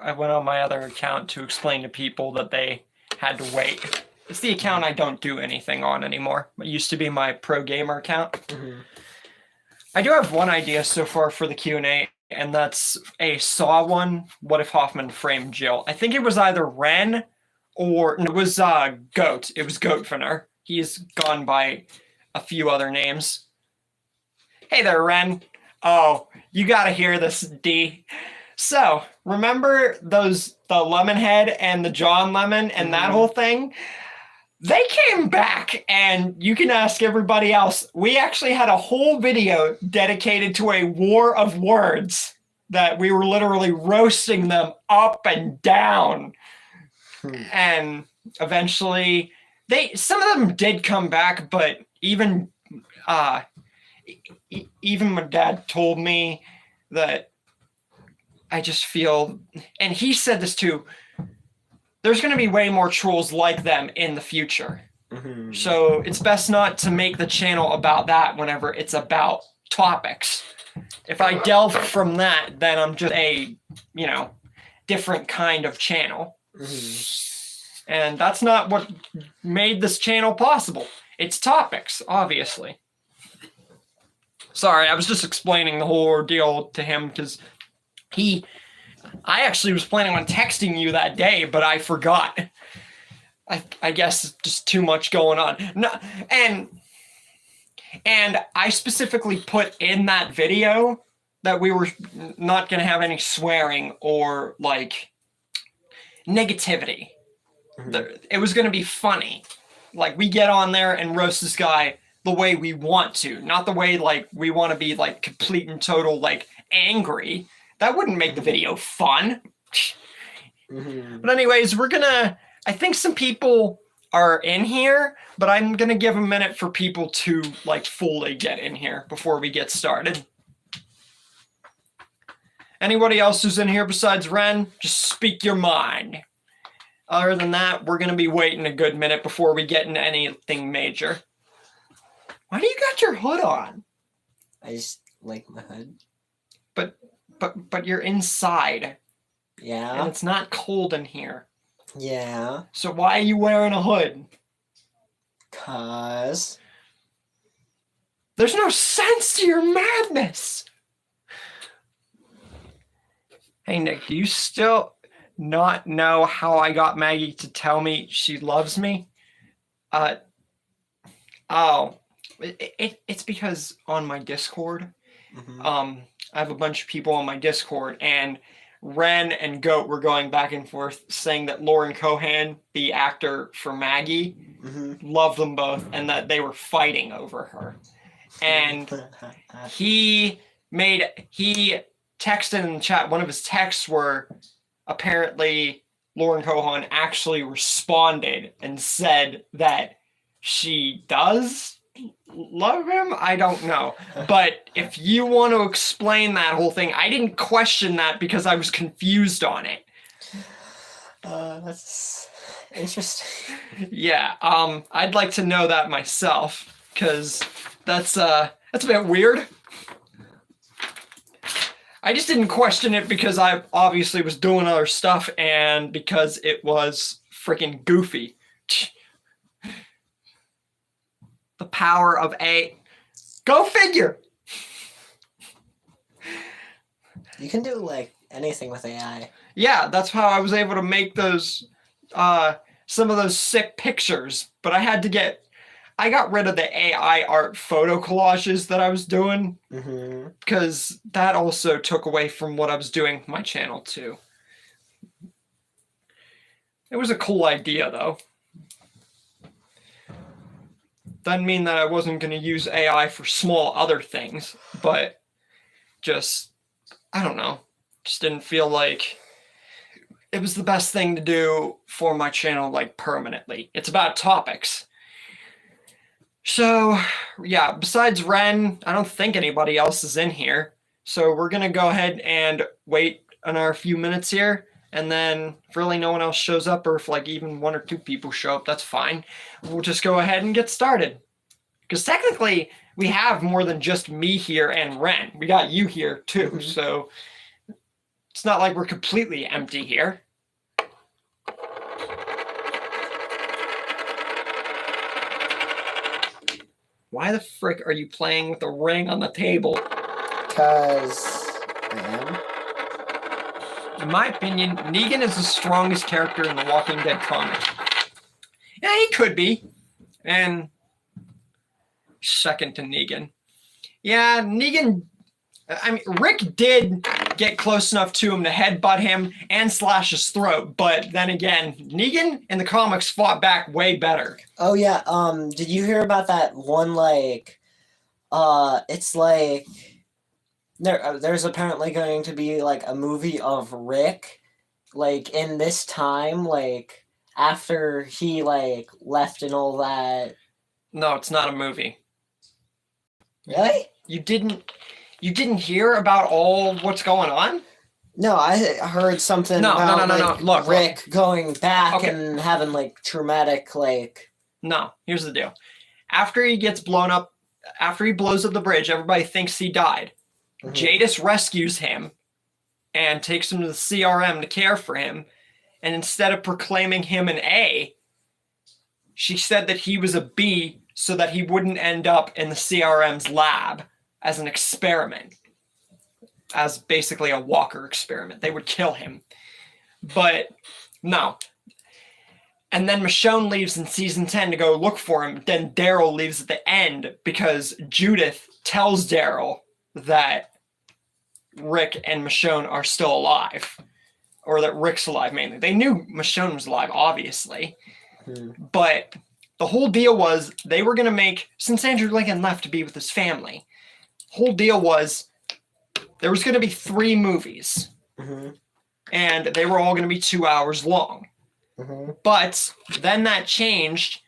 I went on my other account to explain to people that they had to wait. It's the account I don't do anything on anymore. It used to be my pro gamer account. Mm-hmm. I do have one idea so far for the Q&A, and that's a Saw one. What if Hoffman framed Jill? I think it was either Ren or it was Goat. It was Goatfinner. He's gone by a few other names. Hey there, Ren. Oh, you gotta hear this, D. So, remember the Lemonhead and the John Lemon and that whole thing? They came back, and you can ask everybody else. We actually had a whole video dedicated to a war of words that we were literally roasting them up and down. And eventually, some of them did come back, but even my dad told me that I just feel, and he said this too, there's going to be way more trolls like them in the future. Mm-hmm. So it's best not to make the channel about that whenever it's about topics. If I delve from that, then I'm just a, different kind of channel. Mm-hmm. And that's not what made this channel possible. It's topics, obviously. Sorry, I was just explaining the whole ordeal to him because I actually was planning on texting you that day, but I forgot. I guess just too much going on. No, and I specifically put in that video that we were not going to have any swearing or negativity. Mm-hmm. It was going to be funny. Like, we get on there and roast this guy the way we want to, not the way we want to be complete and total angry. That wouldn't make the video fun. Mm-hmm. But anyways, I think some people are in here, but I'm gonna give a minute for people to fully get in here before we get started. Anybody else who's in here besides Ren, just speak your mind. Other than that, we're gonna be waiting a good minute before we get into anything major. Why do you got your hood on? I just like my hood. But you're inside. And Yeah. it's not cold in here. Yeah. So why are you wearing a hood? 'Cause There's no sense to your madness. Hey, Nick, do you still not know how I got Maggie to tell me she loves me? It's because on my Discord, mm-hmm. I have a bunch of people on my Discord, and Ren and Goat were going back and forth saying that Lauren Cohan, the actor for Maggie, loved them both and that they were fighting over her. And he texted in the chat, one of his texts were apparently Lauren Cohan actually responded and said that she does love him. I don't know. But if you want to explain that whole thing, I didn't question that because I was confused on it. That's interesting. Yeah, I'd like to know that myself because that's a bit weird. I just didn't question it because I obviously was doing other stuff and because it was freaking goofy. The power of A. Go figure. You can do anything with AI. Yeah, that's how I was able to make those some of those sick pictures. But I got rid of the AI art photo collages that I was doing because that also took away from what I was doing with my channel too. It was a cool idea though. Doesn't mean that I wasn't going to use AI for small other things, but just, I don't know, just didn't feel like it was the best thing to do for my channel permanently. It's about topics. So, yeah, besides Ren, I don't think anybody else is in here. So we're going to go ahead and wait another few minutes here. And then if really no one else shows up, or if even one or two people show up, that's fine. We'll just go ahead and get started. Because technically, we have more than just me here and Ren. We got you here too. So It's not like we're completely empty here. Why the frick are you playing with a ring on the table? Because I am. In my opinion, Negan is the strongest character in the Walking Dead comic. Yeah, he could be. And second to Negan. Yeah, Negan. I mean, Rick did get close enough to him to headbutt him and slash his throat, but then again, Negan in the comics fought back way better. Oh yeah, did you hear about that one, like, it's like, there's apparently going to be, like, a movie of Rick, like, in this time, like, after he, like, left and all that. No, it's not a movie. Really? You didn't hear about all what's going on? No, I heard something No. about Look. Rick going back Okay. and having, like, traumatic, like... No, here's the deal. After he gets blown up, after he blows up the bridge, everybody thinks he died. Mhm. Jadis rescues him and takes him to the CRM to care for him. And instead of proclaiming him an A, she said that he was a B so that he wouldn't end up in the CRM's lab as an experiment, as basically a Walker experiment. They would kill him. But no. And then Michonne leaves in season 10 to go look for him. Then Daryl leaves at the end because Judith tells Daryl that Rick and Michonne are still alive. Or that Rick's alive, mainly. They knew Michonne was alive, obviously. Mhm. But the whole deal was they were going to make, since Andrew Lincoln left to be with his family, whole deal was there was going to be 3 movies. Mhm. And they were all going to be 2 hours long. Mhm. But then that changed,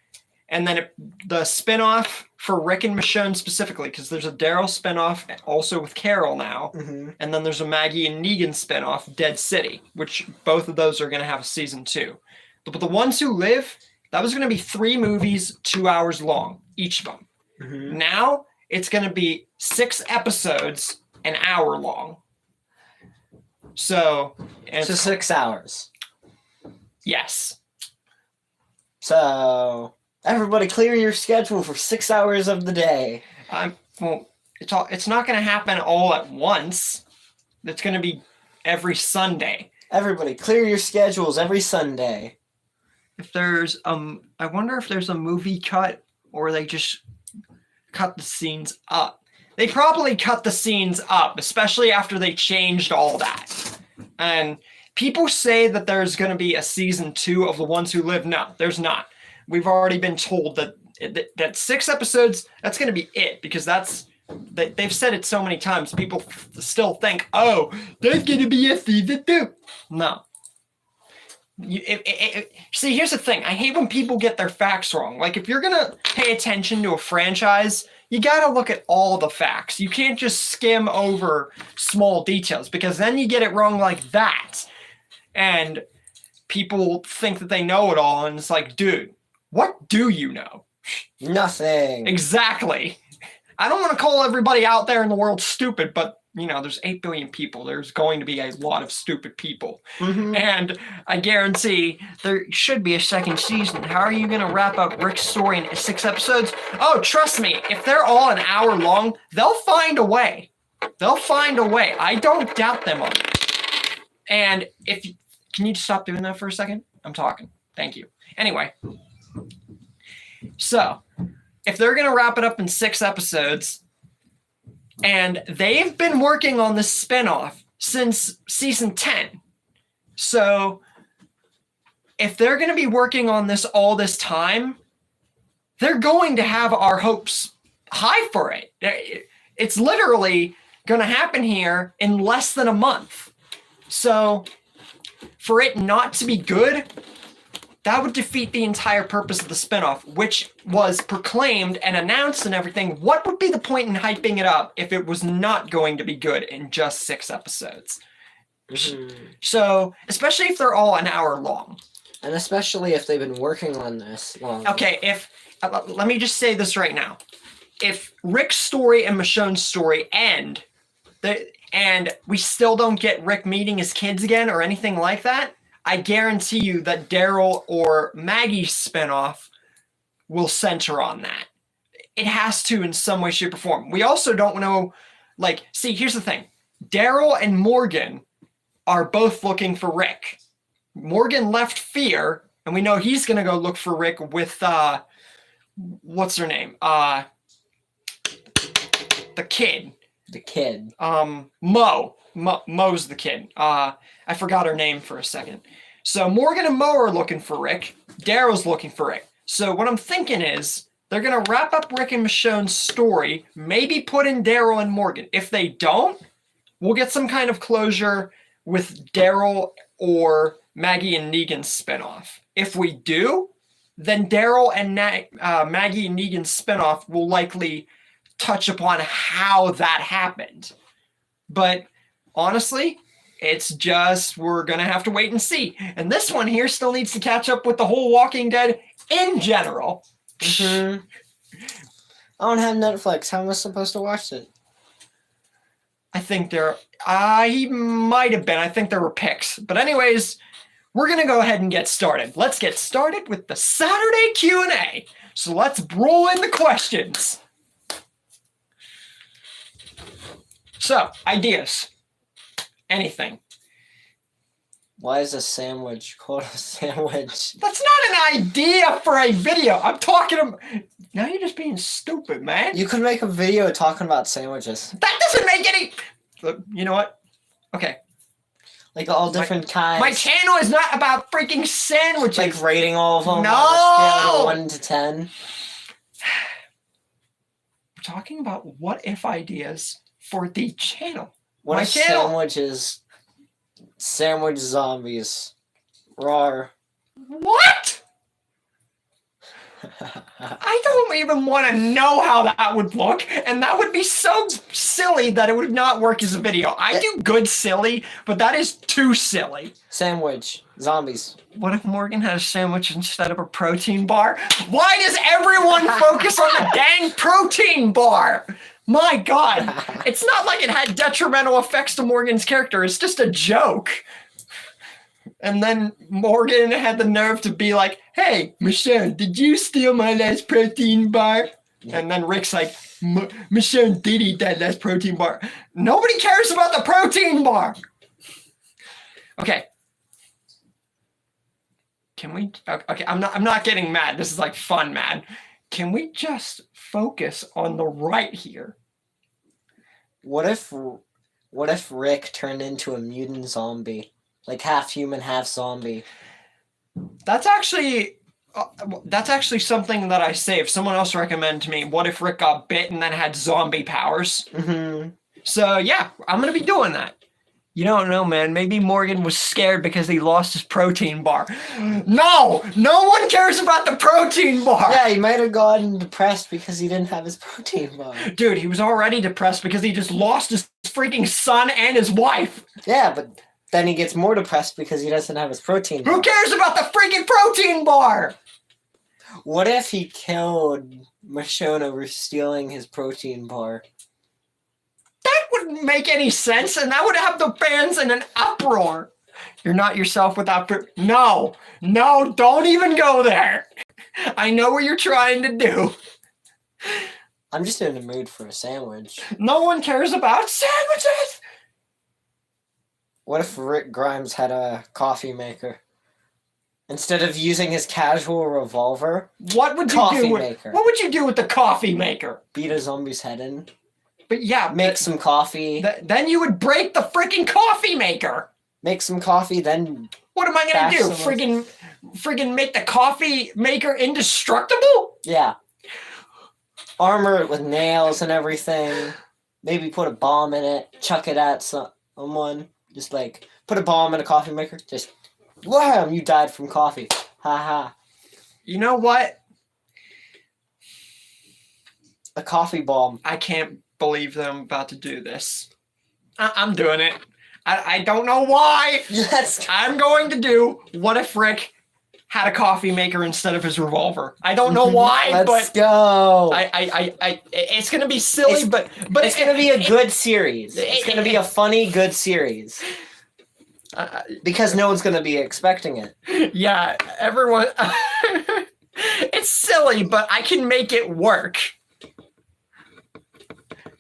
and then the spinoff for Rick and Michonne specifically, because there's a Daryl spinoff also with Carol now, Mhm. and then there's a Maggie and Negan spinoff, Dead City, which both of those are going to have a season 2. But the ones who live, that was going to be 3 movies, 2 hours long, each of them. Mhm. Now it's going to be 6 episodes, an hour long. So, and So 6 hours. yes. So everybody clear your schedule for 6 hours of the day. Well, it's not going to happen all at once. It's going to be every Sunday. Everybody clear your schedules every Sunday. If there's I wonder if there's a movie cut or they just cut the scenes up. They probably cut the scenes up, especially after they changed all that. And people say that there's going to be a season 2 of The Ones Who Live. No, there's not. We've already been told that 6 episodes, that's going to be it, because they've said it so many times. People still think, oh, there's going to be a season 2. No. See, here's the thing. I hate when people get their facts wrong. Like, if you're going to pay attention to a franchise, you got to look at all the facts. You can't just skim over small details, because then you get it wrong like that. And people think that they know it all, and it's like, dude, what do you know? Nothing. Exactly. I don't want to call everybody out there in the world stupid, but, there's 8 billion people. There's going to be a lot of stupid people. Mhm. And I guarantee there should be a second season. How are you going to wrap up Rick's story in 6 episodes? Oh, trust me, if they're all an hour long, they'll find a way. They'll find a way. I don't doubt them on it. And can you stop doing that for a second? I'm talking. Thank you. Anyway. So, if they're going to wrap it up in 6 episodes, and they've been working on this spinoff since season 10. So, if they're going to be working on this all this time, they're going to have our hopes high for it. It's literally going to happen here in less than a month. So, for it not to be good, that would defeat the entire purpose of the spinoff, which was proclaimed and announced and everything. What would be the point in hyping it up if it was not going to be good in just 6 episodes? Mhm. So, especially if they're all an hour long. And especially if they've been working on this long. Okay, let me just say this right now. If Rick's story and Michonne's story end, and we still don't get Rick meeting his kids again or anything like that, I guarantee you that Daryl or Maggie's spinoff will center on that. It has to in some way, shape, or form. We also don't know, like, see, here's the thing. Daryl and Morgan are both looking for Rick. Morgan left Fear, and we know he's going to go look for Rick with, what's her name? The kid. The kid. Mo. Mo's the kid. I forgot her name for a second. So Morgan and Mo are looking for Rick. Daryl's looking for Rick. So what I'm thinking is they're going to wrap up Rick and Michonne's story, maybe put in Daryl and Morgan. If they don't, we'll get some kind of closure with Daryl or Maggie and Negan's spinoff. If we do, then Daryl and Maggie and Negan's spinoff will likely touch upon how that happened. But honestly, it's just we're going to have to wait and see. And this one here still needs to catch up with the whole Walking Dead in general. Mm-hmm. I don't have Netflix. How am I supposed to watch it? I think he might have been. I think there were pics. But anyways, we're going to go ahead and get started. Let's get started with the Saturday Q&A. So let's roll in the questions. So, ideas. Anything. Why is a sandwich called a sandwich? That's not an idea for a video. I'm talking about... Now you're just being stupid, man. You could make a video talking about sandwiches. That doesn't make any... Look, you know what? Okay. Like all different kinds. My channel is not about freaking sandwiches. Like rating all of them No! on a scale of 1 to 10. We're talking about what if ideas for the channel. What My if channel. sandwiches? Sandwich zombies. Rawr. What? I don't even want to know how that would look, and that would be so silly that it would not work as a video. I do good silly, but that is too silly. Sandwich. Zombies. What if Morgan had a sandwich instead of a protein bar? Why does everyone focus on the dang protein bar? My God, it's not like it had detrimental effects to Morgan's character. It's just a joke. And then Morgan had the nerve to be like, hey, Michonne, did you steal my last protein bar? And then Rick's like, Michonne did eat that last protein bar. Nobody cares about the protein bar. Okay. Can we, okay, I'm not getting mad. This is like fun mad. Can we just focus on the right here? What if Rick turned into a mutant zombie? Like half human, half zombie. That's actually something that I say. If someone else recommended to me, what if Rick got bit and then had zombie powers? Mm-hmm. So yeah, I'm going to be doing that. You don't know, man. Maybe Morgan was scared because he lost his protein bar. No one cares about the protein bar. Yeah, he might have gotten depressed because he didn't have his protein bar. Dude, he was already depressed because he just lost his freaking son and his wife. Yeah, but then he gets more depressed because he doesn't have his protein bar. Who cares about the freaking protein bar? What if he killed Michonne over stealing his protein bar? That wouldn't make any sense, and that would have the fans in an uproar. You're not yourself without... No, don't even go there. I know what you're trying to do. I'm just in the mood for a sandwich. No one cares about sandwiches. What if Rick Grimes had a coffee maker? Instead of using his casual revolver, What would you coffee do? maker. What would you do with the coffee maker? Beat a zombie's head in. But yeah, Make some coffee. then you would break the freaking coffee maker. Make some coffee, then... What am I gonna Bash do? someone. Friggin' make the coffee maker indestructible? Yeah. Armor it with nails and everything. Maybe put a bomb in it. Chuck it at someone. Just like, put a bomb in a coffee maker. Just, wham! You died from coffee. Ha ha. You know what? A coffee bomb. I can't believe that I'm about to do this. I'm doing it. I don't know why. Yes. I'm going to do what if Rick had a coffee maker instead of his revolver. I don't know why, Let's but go. it's gonna be silly, but It's gonna be a good series. It's gonna be a funny, good series because no one's gonna be expecting it. Yeah, everyone. It's silly, but I can make it work.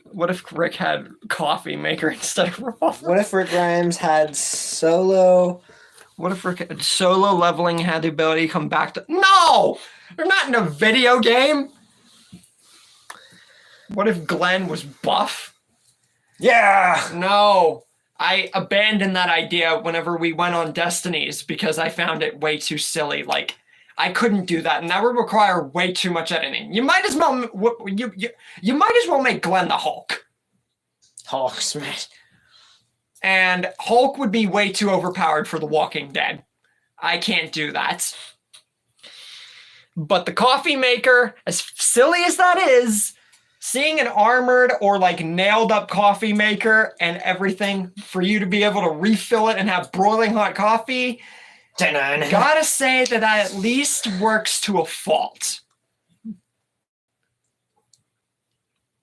What if Rick had coffee maker instead of revolver? What if Rick Grimes had solo? What if Rick had solo leveling had the ability to come back to? No, we're not in a video game. What if Glenn was buff? Yeah. No, I abandoned that idea whenever we went on Destinies because I found it way too silly. Like, I couldn't do that, and that would require way too much editing. You might as well you might as well make Glenn the Hulk, Hulk smash. and Hulk would be way too overpowered for The Walking Dead. I can't do that. But the coffee maker, as silly as that is, seeing an armored or like nailed up coffee maker and everything for you to be able to refill it and have broiling hot coffee. Gotta say that at least works to a fault.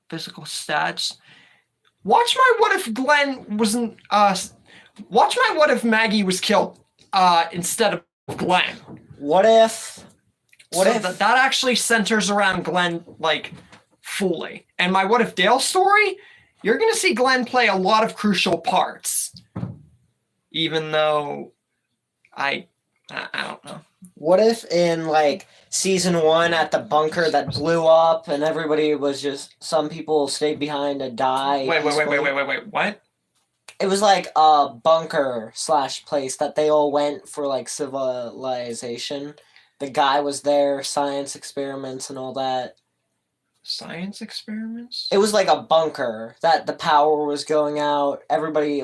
Physical stats. Watch my what if Glenn wasn't watch my what if Maggie was killed instead of Glenn. What if that actually centers around Glenn like fully. And my what if Dale story, you're gonna see Glenn play a lot of crucial parts. Even though I don't know. What if in like season 1 at the bunker that blew up and everybody was just some people stayed behind to die? Wait. What? It was like a bunker / place that they all went for like civilization. The guy was there, science experiments and all that. Science experiments? It was like a bunker that the power was going out. Everybody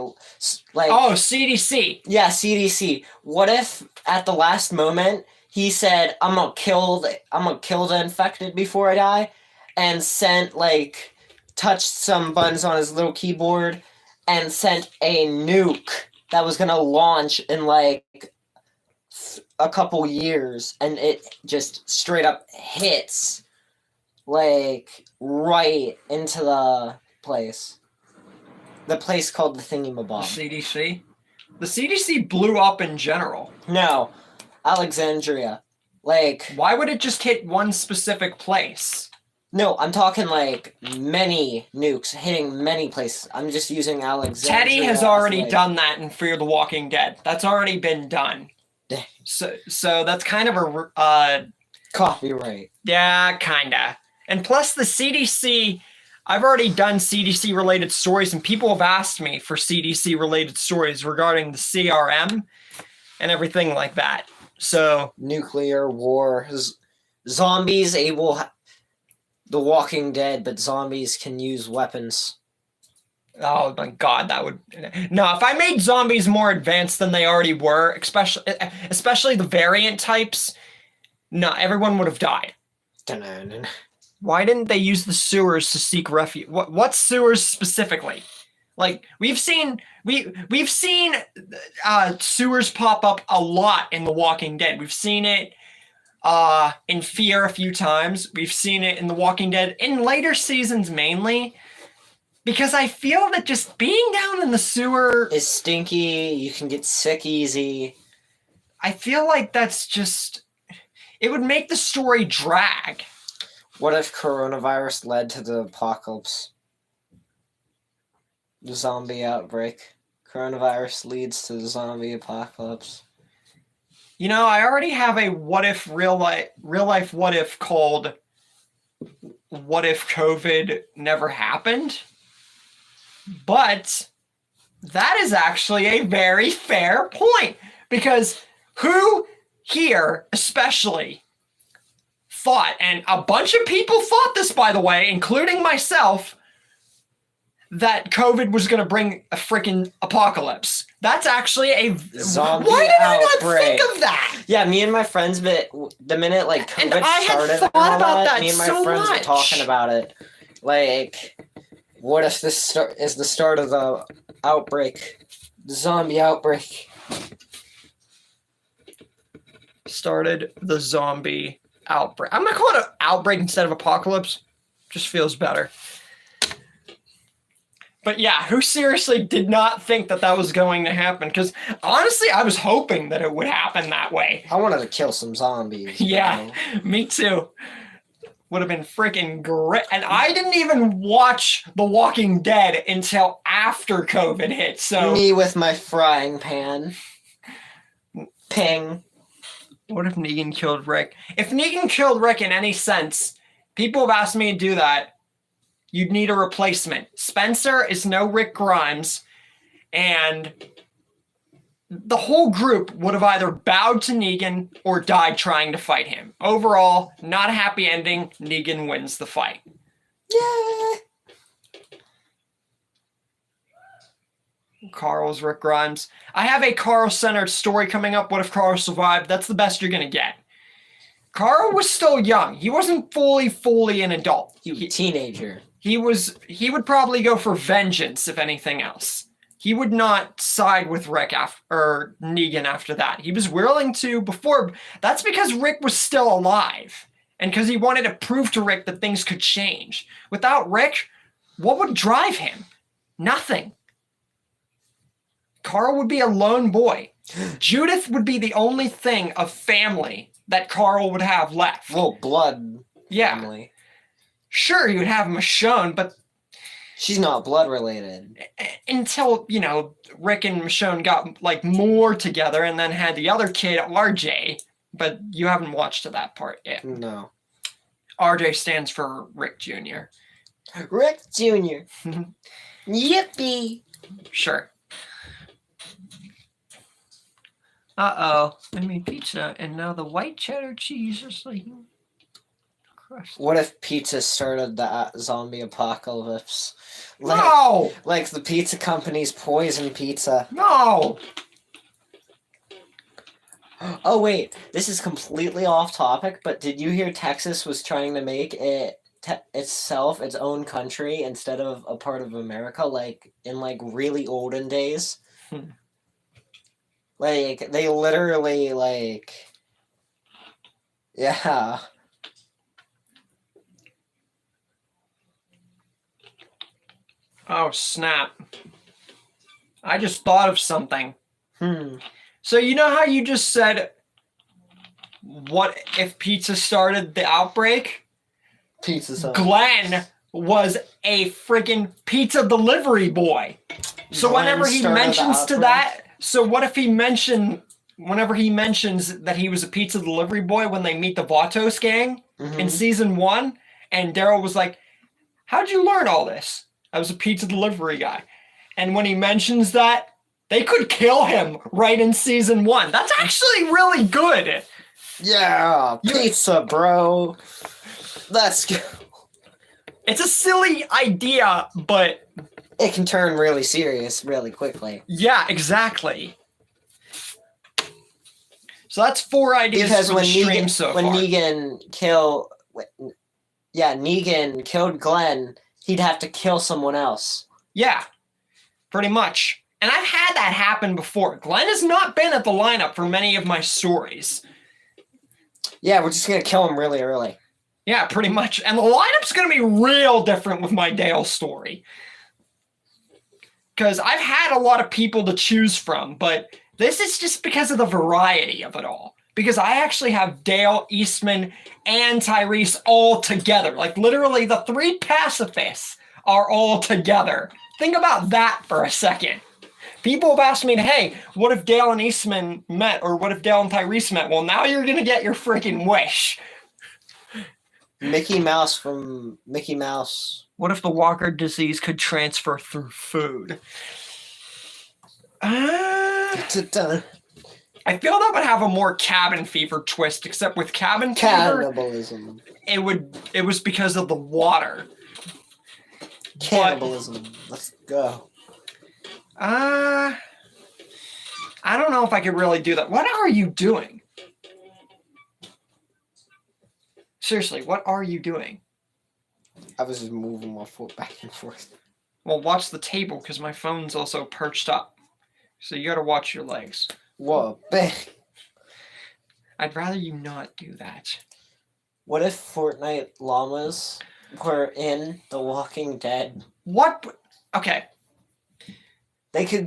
like CDC. Yeah, CDC. What if at the last moment he said, "I'm gonna kill the infected before I die," and touched some buttons on his little keyboard and sent a nuke that was gonna launch in like a couple years, and it just straight up hits like right into the place called the Thingamabob. CDC? The CDC blew up in general. No, Alexandria. Like, why would it just hit one specific place? No, I'm talking like many nukes hitting many places. I'm just using Alexandria. Teddy has already done that in Fear the Walking Dead. That's already been done. So that's kind of a copyright. Yeah, kinda. And plus the CDC, I've already done CDC related stories, and people have asked me for CDC related stories regarding the CRM and everything like that. So nuclear war, zombies able, The Walking Dead, but zombies can use weapons. Oh my god, that would no. If I made zombies more advanced than they already were, especially the variant types, no, everyone would have died. Why didn't they use the sewers to seek refuge? What sewers specifically? Like we've seen sewers pop up a lot in The Walking Dead. We've seen it in Fear a few times. We've seen it in The Walking Dead in later seasons mainly. Because I feel that just being down in the sewer is stinky. You can get sick easy. I feel like that's just, it would make the story drag. What if coronavirus led to the apocalypse? The zombie outbreak. Coronavirus leads to the zombie apocalypse. You know, I already have a what if real life what if called What If COVID Never Happened? But that is actually a very fair point, because who here especially thought, and a bunch of people thought this, by the way, including myself, that COVID was going to bring a freaking apocalypse. That's actually a zombie Why did outbreak. I not think of that? Yeah, me and my friends, but the minute like COVID and I started, had thought about that me and my so friends much. were talking about it. Like, what if this is the start of the outbreak, the zombie outbreak? started the zombie outbreak. I'm gonna call it an outbreak instead of apocalypse. Just feels better. But yeah, who seriously did not think that that was going to happen? Because honestly, I was hoping that it would happen that way. I wanted to kill some zombies. Yeah, me too. Would have been freaking great. And I didn't even watch The Walking Dead until after COVID hit. So Me with my frying pan. Ping. what if Negan killed Rick? If Negan killed Rick in any sense, people have asked me to do that. You'd need a replacement. Spencer is no Rick Grimes, and the whole group would have either bowed to Negan or died trying to fight him. Overall, not a happy ending. Negan wins the fight. Yeah. Carl's Rick Grimes. I have a Carl-centered story coming up. What if Carl survived? That's the best you're going to get. Carl was still young. He wasn't fully an adult. You teenager. He would probably go for vengeance, if anything else. He would not side with Rick or Negan after that. He was willing to before. That's because Rick was still alive. And because he wanted to prove to Rick that things could change. Without Rick, what would drive him? Nothing. Carl would be a lone boy. Judith would be the only thing of family that Carl would have left. Well, blood Yeah. family. Sure, he would have Michonne, but She's not blood related. until, Rick and Michonne got, more together and then had the other kid, RJ. But you haven't watched to that part yet. No. RJ stands for Rick Jr. Rick Jr. Yippee. Sure. Uh-oh. I made pizza, and now the white cheddar cheese is, crushed. What if pizza started the zombie apocalypse? No! Like the pizza company's poison pizza. No! Oh wait, this is completely off topic, but did you hear Texas was trying to make itself its own country instead of a part of America, in really olden days? They literally yeah. Oh, snap. I just thought of something. So you know how you just said, what if pizza started the outbreak? Pizza sauce. Glenn was a freaking pizza delivery boy. So Glenn whenever he started the mentions to outbreak? that, so what if whenever he mentions that he was a pizza delivery boy when they meet the Vatos gang in season 1, and Daryl was like, how'd you learn all this? I was a pizza delivery guy. And when he mentions that, they could kill him right in season 1. That's actually really good. Yeah, pizza, bro. Let's go. It's a silly idea, but It can turn really serious really quickly. yeah, exactly. So that's 4 ideas Because for when the stream Negan, so when far. Negan killed Glenn, he'd have to kill someone else. Yeah, pretty much. And I've had that happen before. Glenn has not been at the lineup for many of my stories. Yeah, we're just gonna kill him really early. Yeah, pretty much. And the lineup's going to be real different with my Dale story. Because I've had a lot of people to choose from, but this is just because of the variety of it all. Because I actually have Dale, Eastman, and Tyrese all together. Literally, the 3 pacifists are all together. Think about that for a second. People have asked me, hey, what if Dale and Eastman met? Or what if Dale and Tyrese met? Well, now you're going to get your freaking wish. Mickey Mouse from Mickey Mouse. What if the Walker disease could transfer through food? I feel that would have a more cabin fever twist, except with cabin fever, Cannibalism. it was because of the water. Cannibalism. Let's go. I don't know if I could really do that. What are you doing? Seriously, what are you doing? I was just moving my foot back and forth. Well, watch the table, because my phone's also perched up. So you gotta watch your legs. Whoa, bang. I'd rather you not do that. What if Fortnite llamas were in The Walking Dead? What? Okay. They could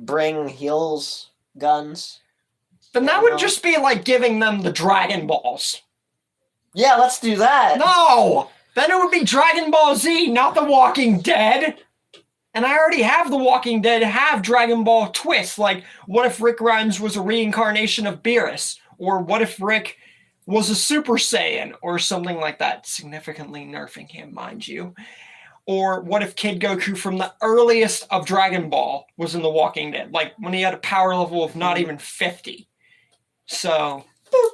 bring heals, guns. Then that I would know. just be like giving them the Dragon Balls. Yeah, let's do that. No! Then it would be Dragon Ball Z, not The Walking Dead. And I already have The Walking Dead have Dragon Ball twists. Like, what if Rick Grimes was a reincarnation of Beerus? Or what if Rick was a Super Saiyan? Or something like that. Significantly nerfing him, mind you. Or what if Kid Goku from the earliest of Dragon Ball was in The Walking Dead? Like, when he had a power level of not even 50. So... Boop.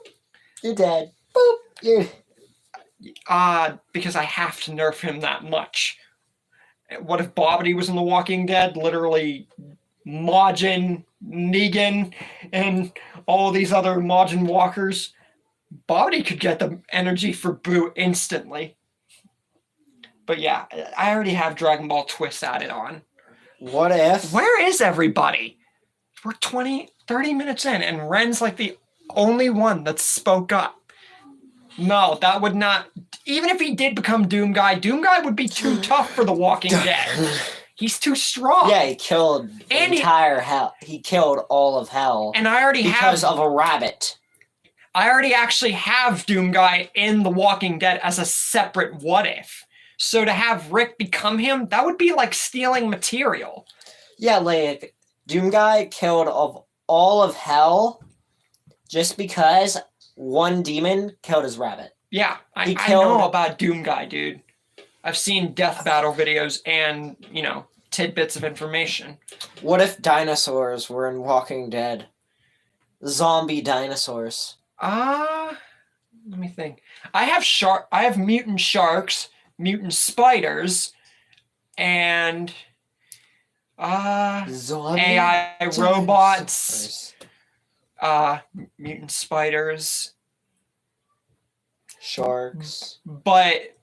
You're dead. Boop. You're... because I have to nerf him that much. What if Bobbity was in The Walking Dead? Literally, Majin, Negan, and all these other Majin walkers. Bobbity could get the energy for Boo instantly. But yeah, I already have Dragon Ball Twist added on. What if... Where is everybody? We're 30 minutes in, and Ren's like the only one that spoke up. No, that would not... Even if he did become Doom Guy would be too tough for The Walking Dead. He's too strong. Yeah, he killed entire hell. He killed all of hell. And I already because of a rabbit. I already actually have Doom Guy in The Walking Dead as a separate what if. So to have Rick become him, that would be like stealing material. Yeah, like, Doom Guy killed all of hell just because one demon killed his rabbit. Yeah, I know about Doom Guy, dude. I've seen death battle videos and, tidbits of information. What if dinosaurs were in Walking Dead? Zombie dinosaurs. Let me think. I have mutant sharks, mutant spiders, and Zombie AI robots, dinosaurs. mutant spiders. Sharks. But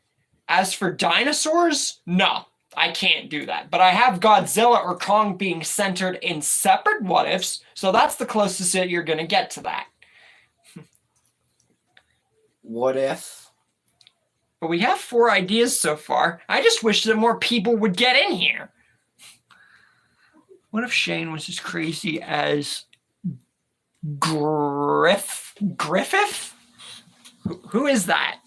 as for dinosaurs, no, I can't do that. But I have Godzilla or Kong being centered in separate what ifs, so that's the closest that you're going to get to that. What if? But we have 4 ideas so far. I just wish that more people would get in here. What if Shane was as crazy as Griffith? Who is that?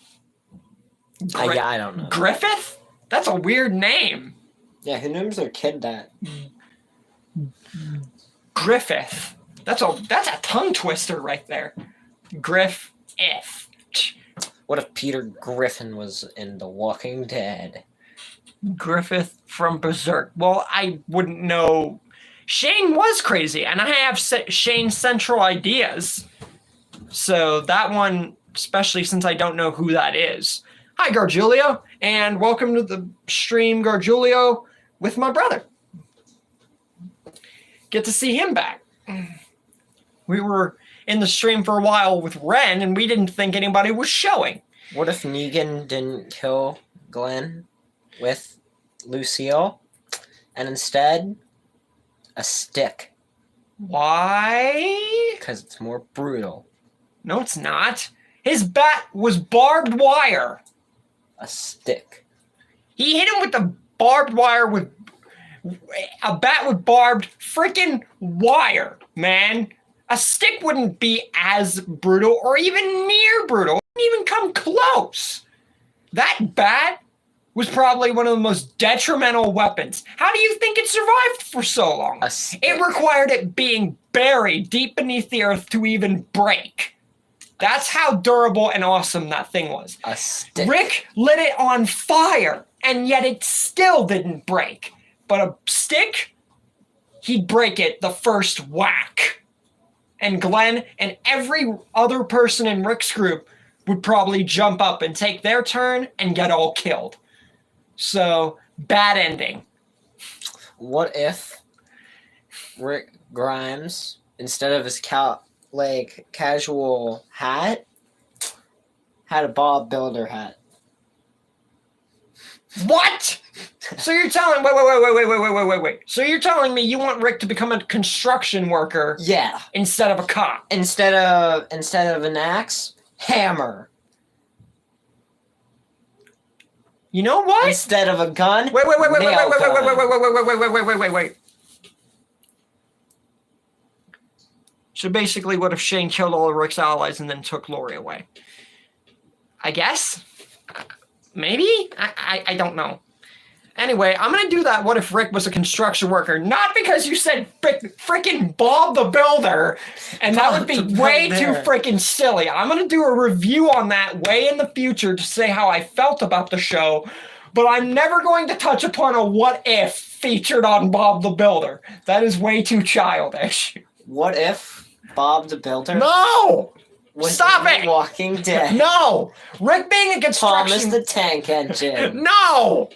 I don't know. Griffith? That's a weird name. Yeah, who names their kid that? Griffith. That's a tongue twister right there. Griffith. What if Peter Griffin was in The Walking Dead? Griffith from Berserk. Well, I wouldn't know. Shane was crazy, and I have Shane's central ideas. So that one, especially since I don't know who that is. Hi, Gargiulio, and welcome to the stream, Gargiulio, with my brother. Get to see him back. We were in the stream for a while with Ren, and we didn't think anybody was showing. What if Negan didn't kill Glenn with Lucille, and instead a stick? Why? Because it's more brutal. No, it's not. His bat was barbed wire. A stick. He hit him with the barbed wire with a bat with barbed freaking wire, man. A stick wouldn't be as brutal or even near brutal. It wouldn't even come close. That bat was probably one of the most detrimental weapons. How do you think it survived for so long? A stick. It required it being buried deep beneath the earth to even break. That's how durable and awesome that thing was. A stick. Rick lit it on fire, and yet it still didn't break. But a stick, he'd break it the first whack. And Glenn and every other person in Rick's group would probably jump up and take their turn and get all killed. So, bad ending. What if Rick Grimes, instead of his casual hat, had a Bob Builder hat? What? So you're telling wait. So you're telling me you want Rick to become a construction worker Yeah. instead of a cop? Instead of an axe, hammer. You know what? Instead of a gun, Wait. nail gun. Wait. So basically, what if Shane killed all of Rick's allies and then took Lori away? I guess? Maybe? I don't know. Anyway, I'm gonna do that. What if Rick was a construction worker? Not because you said freaking Bob the Builder, and that would be way too freaking silly. I'm gonna do a review on that way in the future to say how I felt about the show, but I'm never going to touch upon a what if featured on Bob the Builder. That is way too childish. What if Bob the Builder No! was Stop in it! Walking Dead? No! Rick being a Thomas construction... the Tank Engine. No!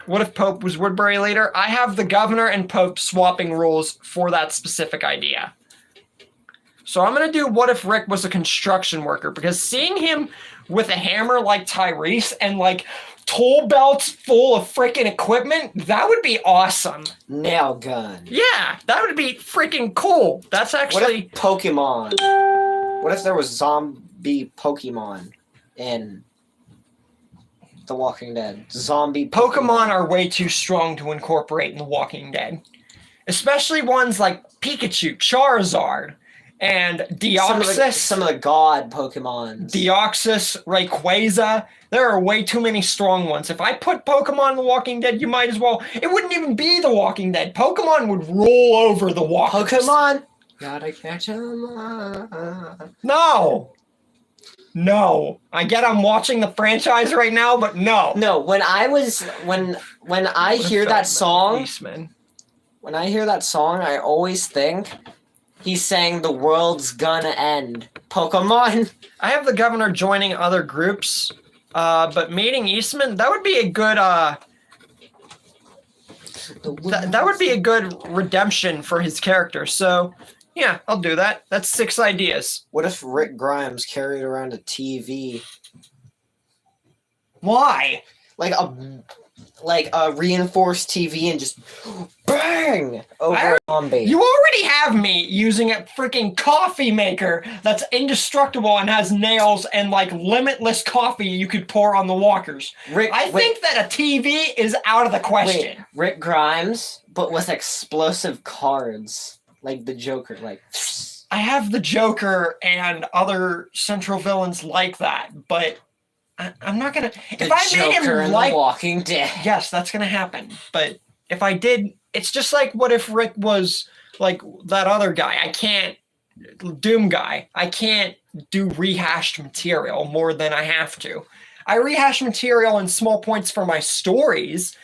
What if Pope was Woodbury leader? I have the governor and Pope swapping roles for that specific idea. So I'm going to do what if Rick was a construction worker, because seeing him with a hammer like Tyrese and like tool belts full of freaking equipment, that would be awesome. Nail gun. Yeah, that would be freaking cool. That's What actually... if Pokemon? What if there was zombie Pokemon in The Walking Dead? Zombie Pokemon are way too strong to incorporate in The Walking Dead. Especially ones like Pikachu, Charizard, and Deoxys. Some of the god Pokemon. Deoxys, Rayquaza. There are way too many strong ones. If I put Pokemon in The Walking Dead, you might as well... It wouldn't even be The Walking Dead. Pokemon would roll over the walkers. Pokemon? Gotta catch 'em. No! No. I get I'm watching the franchise right now, but no. No, when I hear that song, Policeman. when I hear that song, I always think he's saying the world's gonna end. Pokemon? I have the governor joining other groups, but meeting Eastman, that would be a good that would be a good redemption for his character. So yeah, I'll do that. That's 6 ideas. What if Rick Grimes carried around a TV? Why? Like a reinforced TV and just bang over a zombie. You already have me using a freaking coffee maker that's indestructible and has nails and like limitless coffee you could pour on the walkers. I think that a TV is out of the question. Wait, Rick Grimes, but with explosive cards. Like the Joker, like... I have the Joker and other central villains like that, but I'm not gonna... If I made him like... The Walking Dead. Yes, that's gonna happen. But if I did... It's just like, what if Rick was like that other guy? I can't... Doom guy. I can't do rehashed material more than I have to. I rehash material in small points for my stories,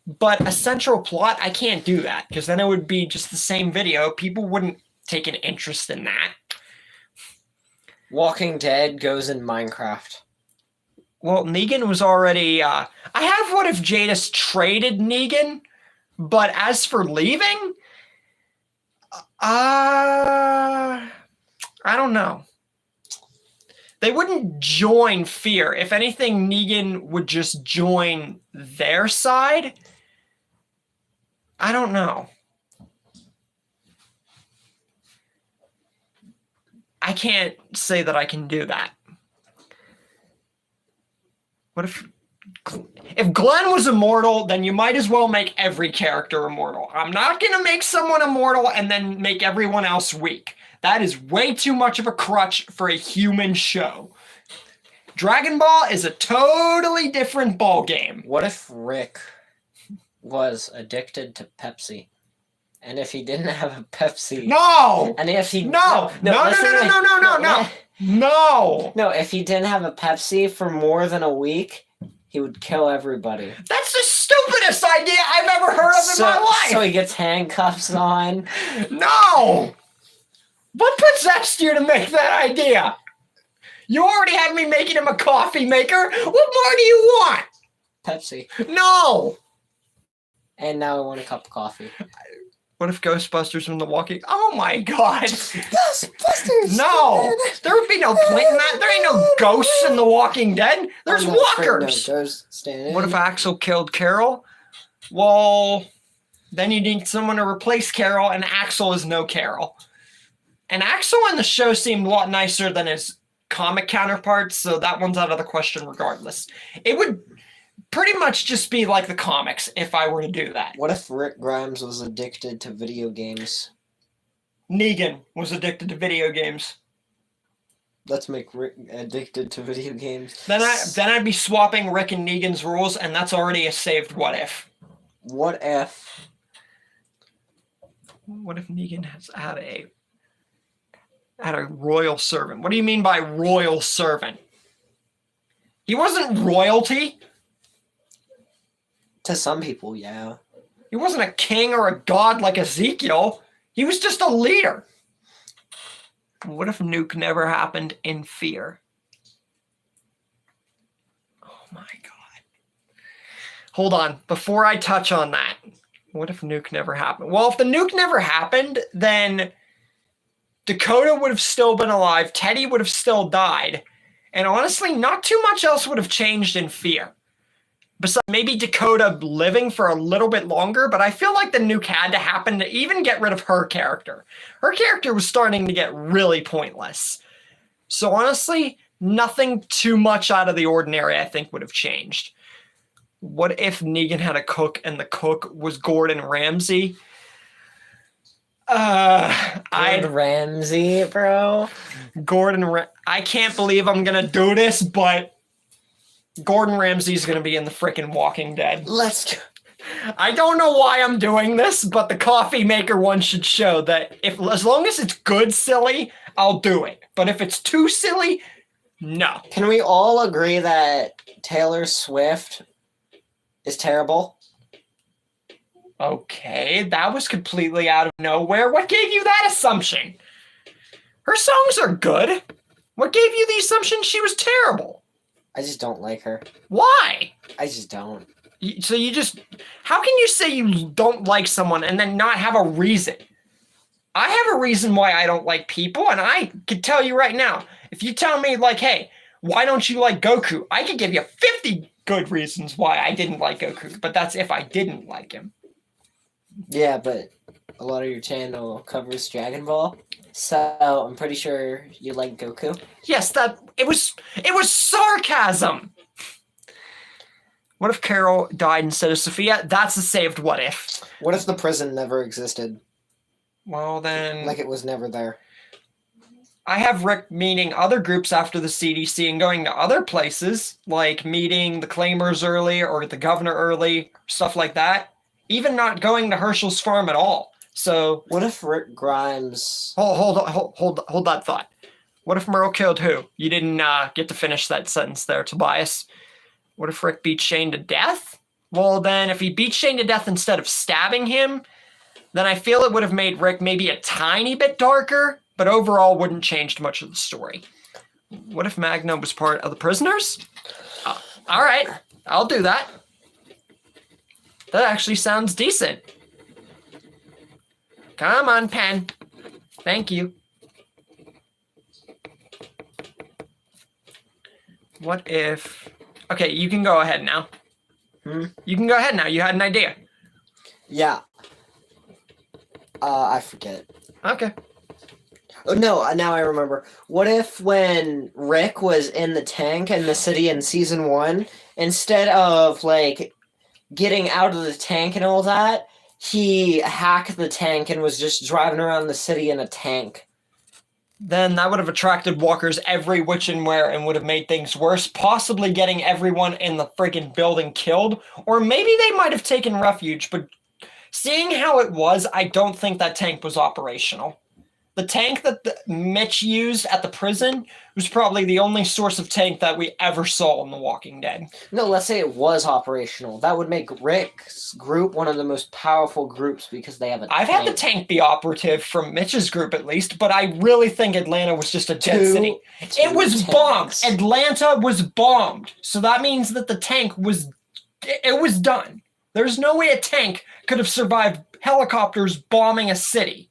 but a central plot, I can't do that, because then it would be just the same video. People wouldn't take an interest in that. Walking Dead goes in Minecraft. Well, Negan was already... I have what if Jadis traded Negan, but as for leaving... I don't know. They wouldn't join Fear. If anything, Negan would just join their side. I don't know. I can't say that I can do that. What if Glenn was immortal, then you might as well make every character immortal. I'm not going to make someone immortal and then make everyone else weak. That is way too much of a crutch for a human show. Dragon Ball is a totally different ball game. What if Rick was addicted to Pepsi? And if he didn't have a Pepsi... No! And if he... No, if he didn't have a Pepsi for more than a week, he would kill everybody. That's the stupidest idea I've ever heard of in my life! So he gets handcuffs on? No! What possessed you to make that idea? You already had me making him a coffee maker. What more do you want? Pepsi. No! And now I want a cup of coffee. What if Ghostbusters from The Walking? Oh my god! Ghostbusters! No! There would be no point in that. There ain't no ghosts in The Walking Dead. There's I'm not afraid walkers. No ghosts standing. What if Axel killed Carol? Well, then you need someone to replace Carol, and Axel is no Carol. And Axel in the show seemed a lot nicer than his comic counterparts, so that one's out of the question regardless. It would pretty much just be like the comics if I were to do that. What if Rick Grimes was addicted to video games? Negan was addicted to video games. Let's make Rick addicted to video games. Then I'd be swapping Rick and Negan's rules, and that's already a saved what if. What if? What if Negan had a royal servant? What do you mean by royal servant? He wasn't royalty. To some people, yeah. He wasn't a king or a god like Ezekiel. He was just a leader. What if Nuke never happened in Fear? Oh my god. Hold on. Before I touch on that, what if Nuke never happened? Well, if the nuke never happened, then Dakota would have still been alive. Teddy would have still died. And honestly, not too much else would have changed in Fear. Besides maybe Dakota living for a little bit longer, but I feel like the nuke had to happen to even get rid of her character. Her character was starting to get really pointless. So honestly, nothing too much out of the ordinary I think would have changed. What if Negan had a cook and the cook was Gordon Ramsay? Ramsay, bro. I can't believe I'm gonna do this, but Gordon Ramsay's gonna be in the freaking Walking Dead. Let's go. I don't know why I'm doing this, but the coffee maker one should show that as long as it's good silly, I'll do it. But if it's too silly, no. Can we all agree that Taylor Swift is terrible? Okay, that was completely out of nowhere. What gave you that assumption? Her songs are good. What gave you the assumption she was terrible? I just don't like her. Why? I just don't. So you just... How can you say you don't like someone and then not have a reason? I have a reason why I don't like people, and I can tell you right now. If you tell me, like, hey, why don't you like Goku? I could give you 50 good reasons why I didn't like Goku, but that's if I didn't like him. Yeah, but a lot of your channel covers Dragon Ball, so I'm pretty sure you like Goku. Yes, it was sarcasm. What if Carol died instead of Sophia? That's a saved what if. What if the prison never existed? Well, then... Like it was never there. I have Rick meeting other groups after the CDC and going to other places, like meeting the Claimers early or the governor early, stuff like that. Even not going to Herschel's farm at all. So... What if Rick Grimes... Hold that thought. What if Merle killed who? You didn't get to finish that sentence there, Tobias. What if Rick beat Shane to death? Well, then if he beat Shane to death instead of stabbing him, then I feel it would have made Rick maybe a tiny bit darker, but overall wouldn't change much of the story. What if Magna was part of the prisoners? All right, I'll do that. That actually sounds decent. Come on, pen. Thank you. What if... Okay, you can go ahead now. You can go ahead now. You had an idea. Yeah. I forget. Okay. Oh, no, now I remember. What if when Rick was in the tank in the city in season 1, instead of, like, getting out of the tank and all that, he hacked the tank and was just driving around the city in a tank? Then that would have attracted walkers every which and where and would have made things worse, possibly getting everyone in the friggin' building killed. Or maybe they might have taken refuge, but seeing how it was, I don't think that tank was operational. The tank that Mitch used at the prison was probably the only source of tank that we ever saw in The Walking Dead. No, let's say it was operational. That would make Rick's group one of the most powerful groups because they have a tank. I've had the tank be operative from Mitch's group at least, but I really think Atlanta was just a dead city. It was bombed. Atlanta was bombed. So that means that the tank was... It was done. There's no way a tank could have survived helicopters bombing a city.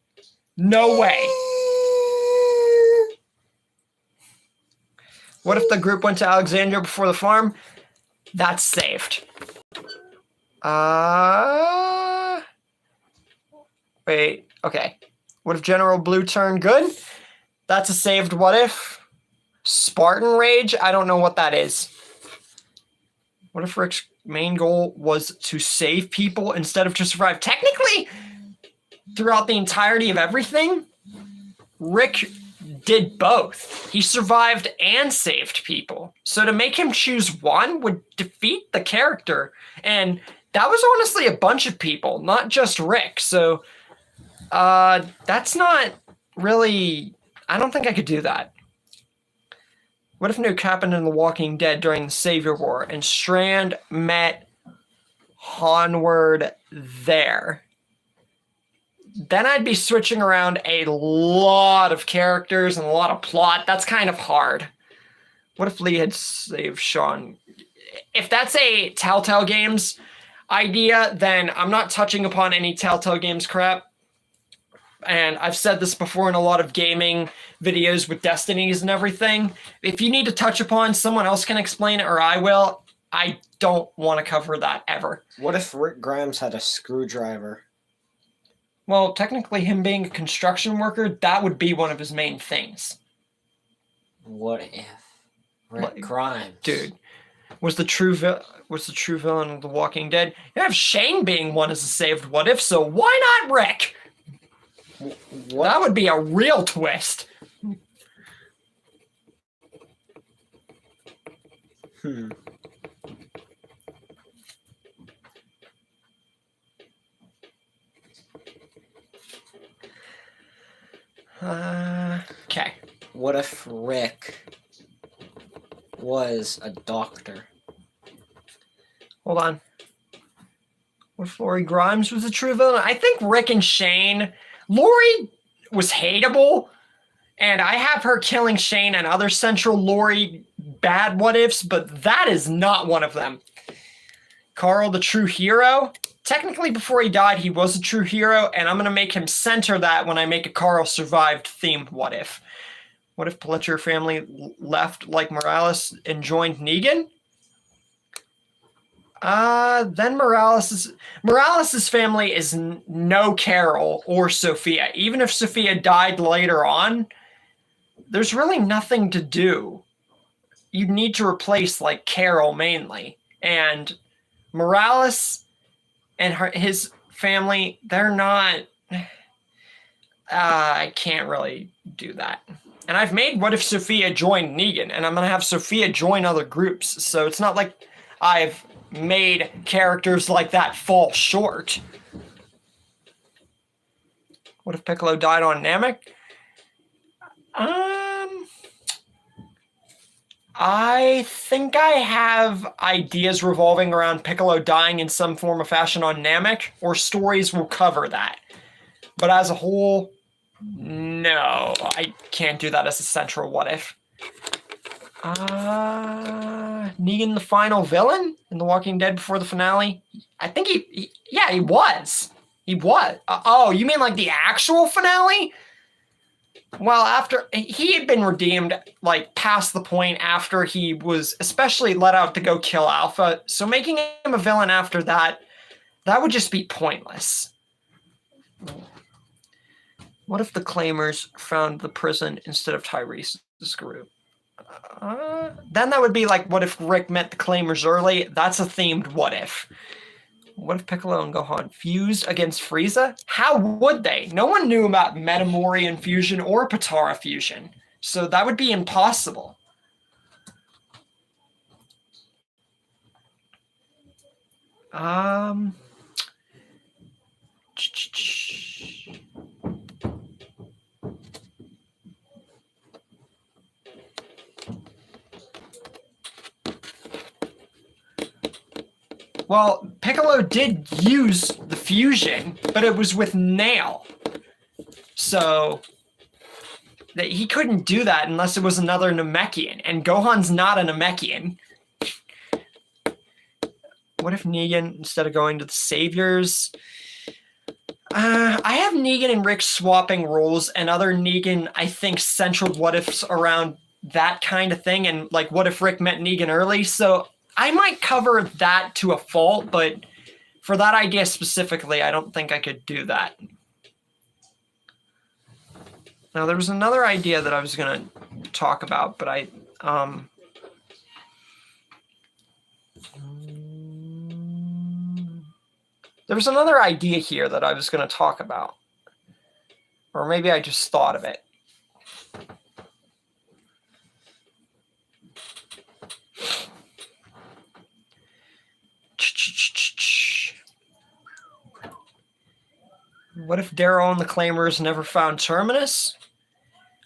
No way. What if the group went to Alexandria before the farm? That's saved. Wait, okay. What if General Blue turned good? That's a saved what if. Spartan Rage? I don't know what that is. What if Rick's main goal was to save people instead of to survive? Technically, throughout the entirety of everything, Rick did both. He survived and saved people. So to make him choose one would defeat the character. And that was honestly a bunch of people, not just Rick. So that's not really... I don't think I could do that. What if Nuke happened in The Walking Dead during the Savior War and Strand met Onward there? Then I'd be switching around a lot of characters and a lot of plot. That's kind of hard. What if Lee had saved Sean? If that's a Telltale Games idea, then I'm not touching upon any Telltale Games crap. And I've said this before in a lot of gaming videos with Destinies and everything. If you need to touch upon, someone else can explain it or I will. I don't want to cover that ever. What if Rick Grimes had a screwdriver? Well, technically him being a construction worker, that would be one of his main things. What if Rick Grimes? Dude, was the true villain of The Walking Dead? You have Shane being one as a saved what if, so why not Rick? What? That would be a real twist. Okay. What if Rick was a doctor? Hold on. What if Lori Grimes was the true villain? I think Rick and Shane... Lori was hateable, and I have her killing Shane and other central Lori bad what-ifs, but that is not one of them. Carl, the true hero? Technically, before he died, he was a true hero, and I'm going to make him center that when I make a Carl survived themed what-if. What if Pletcher family left like Morales and joined Negan? Then Morales' family is no Carol or Sophia. Even if Sophia died later on, there's really nothing to do. You'd need to replace like Carol mainly. And Morales and his family, they're not... I can't really do that. And I've made What If Sophia joined Negan, and I'm going to have Sophia join other groups. So it's not like I've made characters like that fall short. What if Piccolo died on Namek? I think I have ideas revolving around Piccolo dying in some form or fashion on Namek, or stories will cover that. But as a whole, no, I can't do that as a central what if. Negan the final villain in The Walking Dead before the finale? I think he was. He was. Oh, you mean like the actual finale? Well, after he had been redeemed, like past the point after he was especially let out to go kill Alpha. So making him a villain after that, that would just be pointless. What if the Claimers found the prison instead of Tyrese's group? Then that would be like, what if Rick met the Claimers early? That's a themed what if. What if Piccolo and Gohan fused against Frieza? How would they? No one knew about Metamorian fusion or Potara fusion. So that would be impossible. Well, Piccolo did use the fusion, but it was with Nail. So he couldn't do that unless it was another Namekian, and Gohan's not a Namekian. What if Negan, instead of going to the Saviors? I have Negan and Rick swapping roles, and other Negan, I think, central what ifs around that kind of thing, and like what if Rick met Negan early. So I might cover that to a fault, but for that idea specifically, I don't think I could do that. Now, there was another idea that I was going to talk about, but there was another idea here that I was going to talk about. Or maybe I just thought of it. What if Daryl and the Claimers never found Terminus?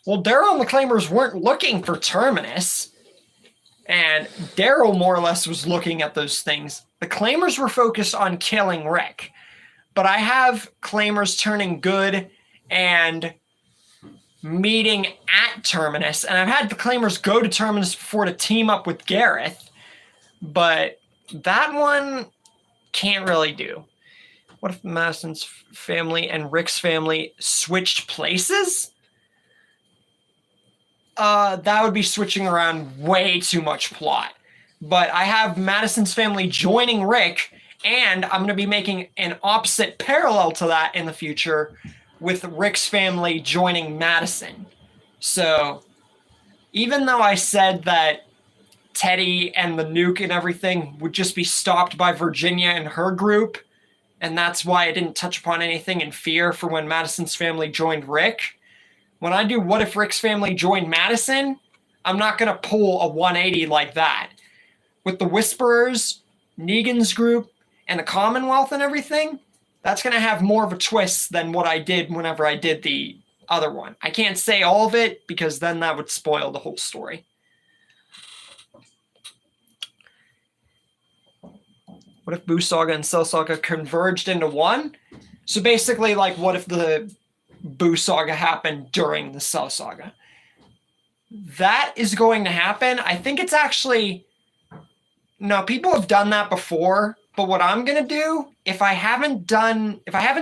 Well, Daryl and the Claimers weren't looking for Terminus. And Daryl more or less was looking at those things. The Claimers were focused on killing Rick. But I have Claimers turning good and meeting at Terminus. And I've had the Claimers go to Terminus before to team up with Gareth. But that one can't really do. What if Madison's family and Rick's family switched places? That would be switching around way too much plot. But I have Madison's family joining Rick, and I'm going to be making an opposite parallel to that in the future with Rick's family joining Madison. So even though I said that Teddy and the nuke and everything would just be stopped by Virginia and her group, and that's why I didn't touch upon anything in Fear for when Madison's family joined Rick, when I do What If Rick's family joined Madison, I'm not going to pull a 180 like that. With the Whisperers, Negan's group, and the Commonwealth and everything, that's going to have more of a twist than what I did whenever I did the other one. I can't say all of it because then that would spoil the whole story. What if Boo Saga and Cell Saga converged into one? So basically, like, what if the Boo Saga happened during the Cell Saga? That is going to happen. I think it's actually... No, people have done that before, but what I'm going to do, if I haven't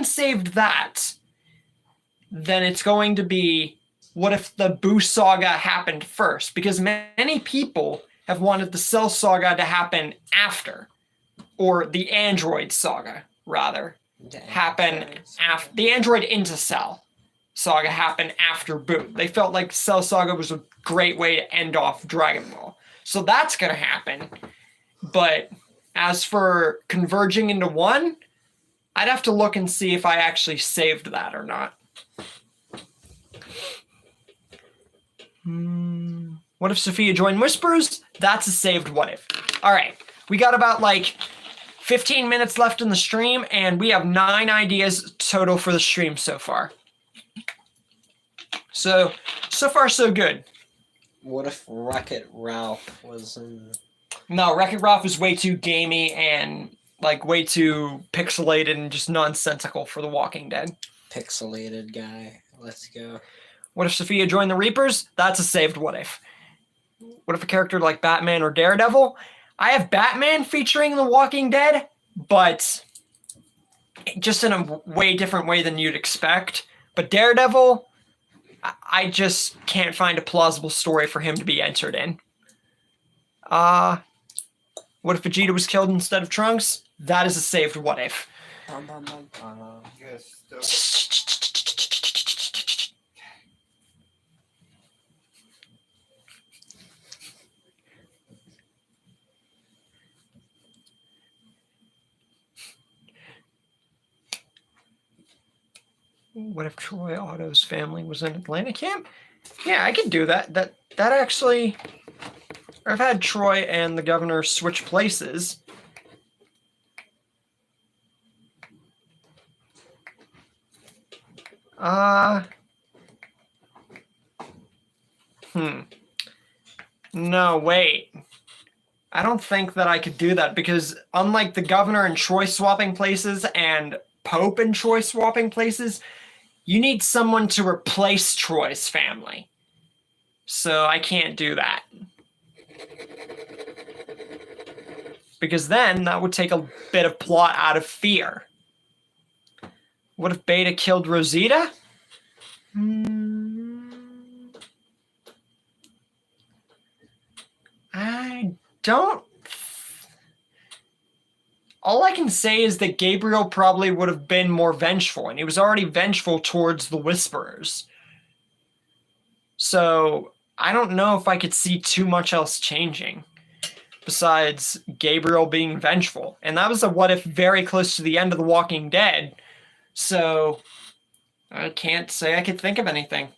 saved that, then it's going to be, what if the Boo Saga happened first? Because many people have wanted the Cell Saga to happen after. Or the Android Saga, rather, happen after the Android into Cell Saga happen after Boo. They felt like Cell Saga was a great way to end off Dragon Ball. So that's going to happen. But as for converging into one, I'd have to look and see if I actually saved that or not. What if Sophia joined Whispers? That's a saved what if. All right. We got about like 15 minutes left in the stream, and we have 9 ideas total for the stream so far. So far, so good. What if Wreck-It Ralph was in... No, Wreck-It Ralph is way too gamey and like way too pixelated and just nonsensical for The Walking Dead. Pixelated guy. Let's go. What if Sophia joined the Reapers? That's a saved what if. What if a character like Batman or Daredevil? I have Batman featuring The Walking Dead, but just in a way different way than you'd expect. But Daredevil, I just can't find a plausible story for him to be entered in. What if Vegeta was killed instead of Trunks? That is a saved what if. Yes. What if Troy Otto's family was in Atlanta camp? Yeah, I could do that. That actually... I've had Troy and the governor switch places. No, wait. I don't think that I could do that because unlike the governor and Troy swapping places and Pope and Troy swapping places, you need someone to replace Troy's family. So I can't do that. Because then that would take a bit of plot out of Fear. What if Beta killed Rosita? I don't. All I can say is that Gabriel probably would have been more vengeful, and he was already vengeful towards the Whisperers. So I don't know if I could see too much else changing besides Gabriel being vengeful. And that was a what if very close to the end of The Walking Dead. So I can't say I could think of anything.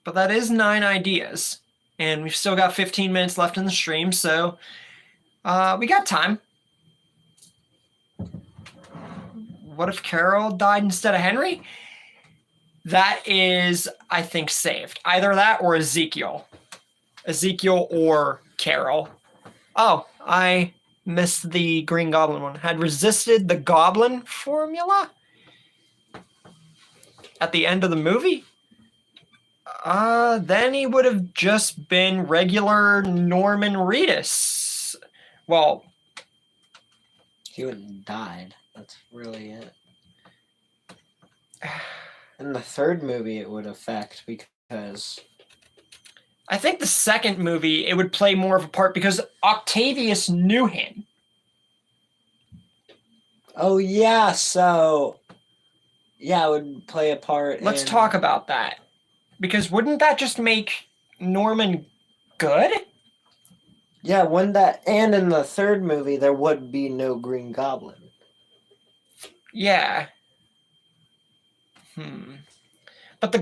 But that is 9 ideas. And we've still got 15 minutes left in the stream, so we got time. What if Carol died instead of Henry? That is, I think, saved. Either that or Ezekiel. Ezekiel or Carol. Oh, I missed the Green Goblin one. Had resisted the Goblin formula at the end of the movie? Then he would have just been regular Norman Reedus. Well, he would have died. That's really it. In the third movie, it would affect because I think the second movie, it would play more of a part because Octavius knew him. Oh, yeah, so yeah, it would play a part. Let's talk about that. Because wouldn't that just make Norman good? Yeah, wouldn't that? And in the third movie, there would be no Green Goblin. Yeah. But the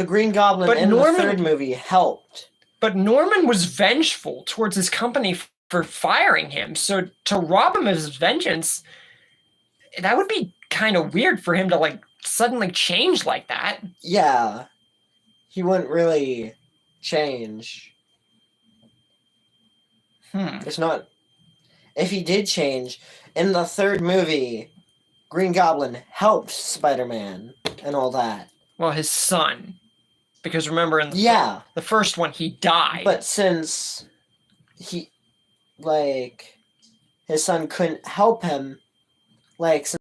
Green Goblin in the third movie helped. But Norman was vengeful towards his company for firing him. So to rob him of his vengeance, that would be kind of weird for him to like suddenly change like that. Yeah. He wouldn't really change. It's not. If he did change, in the third movie, Green Goblin helped Spider-Man and all that. Well, his son. Because remember, in the first one, he died. But since his son couldn't help him,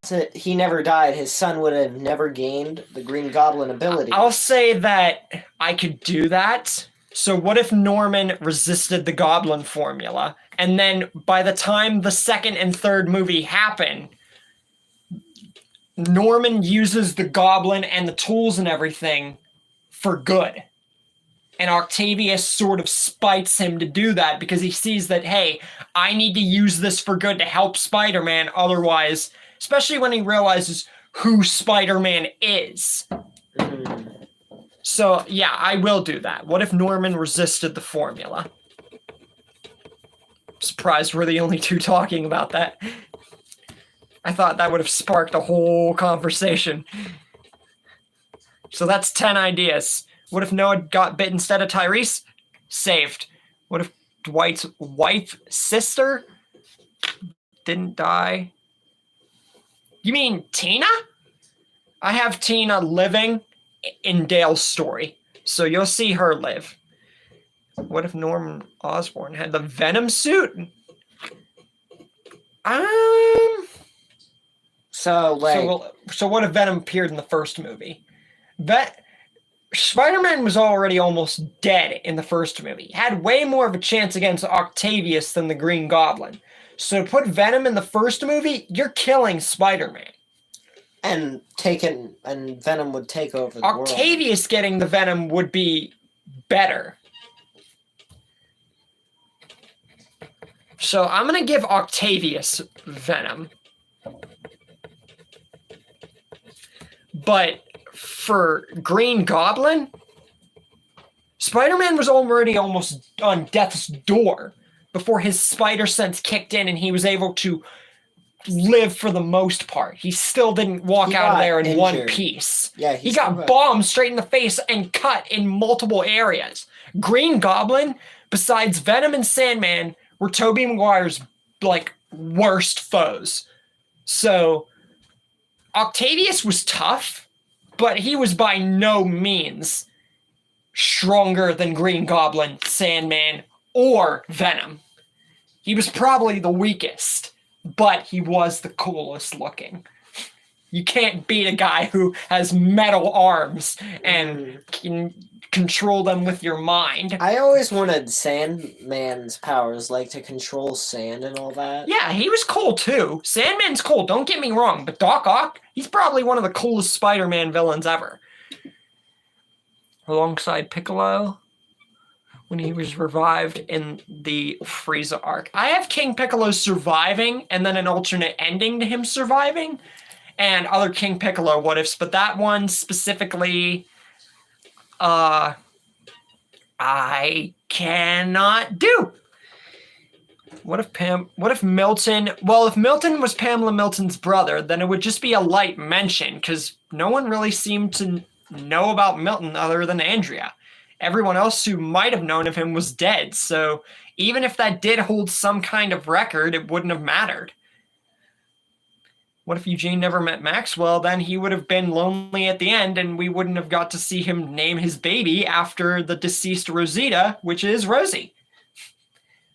since he never died, his son would have never gained the Green Goblin ability. I'll say that I could do that. So what if Norman resisted the Goblin formula, and then by the time the second and third movie happen, Norman uses the Goblin and the tools and everything for good. And Octavius sort of spites him to do that because he sees that, hey, I need to use this for good to help Spider-Man, otherwise... Especially when he realizes who Spider-Man is. So, yeah, I will do that. What if Norman resisted the formula? Surprised we're the only two talking about that. I thought that would have sparked a whole conversation. So that's 10 ideas. What if Noah got bit instead of Tyrese? Saved. What if Dwight's sister didn't die? You mean Tina? I have Tina living in Dale's story, so you'll see her live. What if Norman Osborn had the Venom suit? So what if Venom appeared in the first movie? Spider-Man was already almost dead in the first movie. Had way more of a chance against Octavius than the Green Goblin. So put Venom in the first movie, you're killing Spider-Man. And Venom would take over the world. Octavius getting the Venom would be better. So I'm going to give Octavius Venom. But for Green Goblin, Spider-Man was already almost on death's door before his spider sense kicked in and he was able to live for the most part. He still didn't walk out of there in one piece. Yeah, he got bombed straight in the face and cut in multiple areas. Green Goblin, besides Venom and Sandman, were Tobey Maguire's worst foes. So Octavius was tough, but he was by no means stronger than Green Goblin, Sandman, or Venom. He was probably the weakest but he was the coolest looking. You can't beat a guy who has metal arms and can control them with your mind. I always wanted Sandman's powers, like to control sand and all that. Yeah, he was cool too. Sandman's cool, don't get me wrong, but Doc Ock, he's probably one of the coolest Spider-Man villains ever. Alongside Piccolo, when he was revived in the Frieza arc. I have King Piccolo surviving and then an alternate ending to him surviving, and other King Piccolo what ifs, but that one specifically, I cannot do. What if Milton? Well, if Milton was Pamela Milton's brother, then it would just be a light mention because no one really seemed to know about Milton other than Andrea. Everyone else who might have known of him was dead, so even if that did hold some kind of record, it wouldn't have mattered. What if Eugene never met Maxwell? Then he would have been lonely at the end, and we wouldn't have got to see him name his baby after the deceased Rosita, which is Rosie.